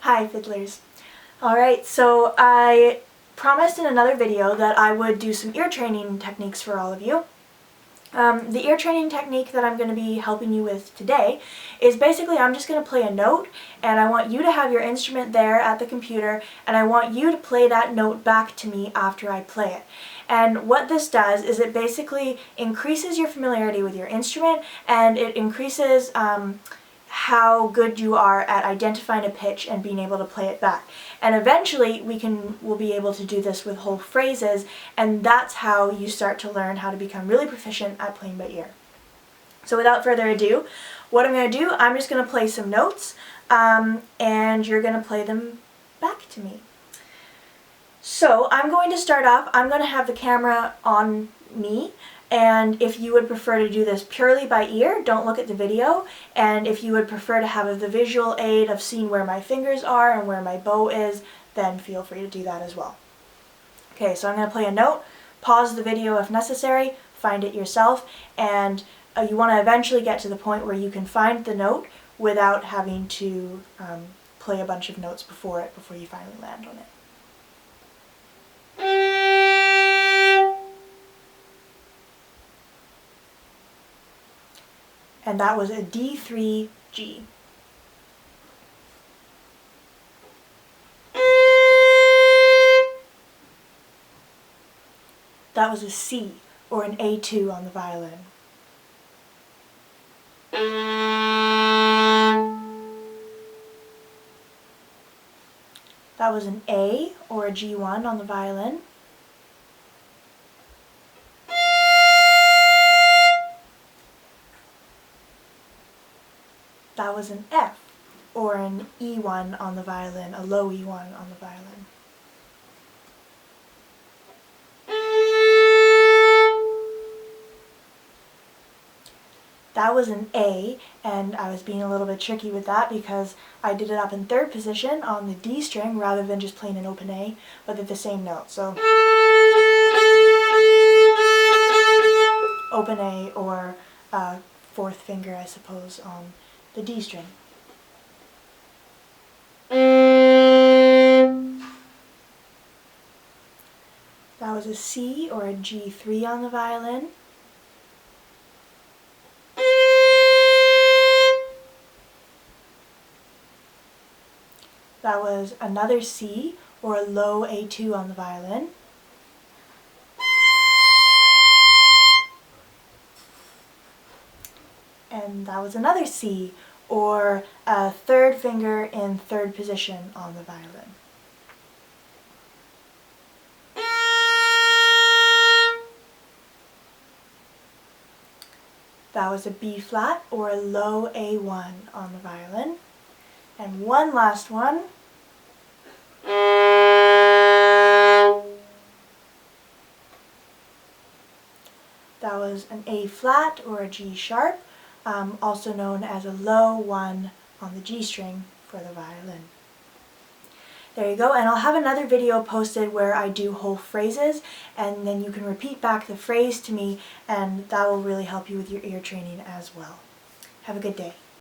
Hi fiddlers. Alright, so I promised in another video that I would do some ear training techniques for all of you. The ear training technique that I'm going to be helping you with today is basically I'm just going to play a note, and I want you to have your instrument there at the computer, and I want you to play that note back to me after I play it. And what this does is it basically increases your familiarity with your instrument, and it increases how good you are at identifying a pitch and being able to play it back. And eventually we'll be able to do this with whole phrases, and that's how you start to learn how to become really proficient at playing by ear. So without further ado, what I'm going to do, I'm just going to play some notes, and you're going to play them back to me. So I'm going to start off, I'm going to have the camera on me, and if you would prefer to do this purely by ear, don't look at the video, and if you would prefer to have the visual aid of seeing where my fingers are and where my bow is, then feel free to do that as well. Okay, so I'm going to play a note, pause the video if necessary, find it yourself, and you want to eventually get to the point where you can find the note without having to play a bunch of notes before you finally land on it. And that was a D3 G. That was a C, or an A2 on the violin. That was an A, or a G1 on the violin. That was an F, or an E1 on the violin, a low E1 on the violin. That was an A, and I was being a little bit tricky with that because I did it up in third position on the D string rather than just playing an open A, but they're the same note. So open A, or fourth finger, I suppose, on the D string. That was a C, or a G3 on the violin. That was another C, or a low A2 on the violin. And that was another C, or a third finger in third position on the violin. That was a B flat, or a low A1 on the violin. And one last one. That was an A flat, or a G sharp, also known as a low 1 on the G string for the violin. There you go, and I'll have another video posted where I do whole phrases, and then you can repeat back the phrase to me, and that will really help you with your ear training as well. Have a good day.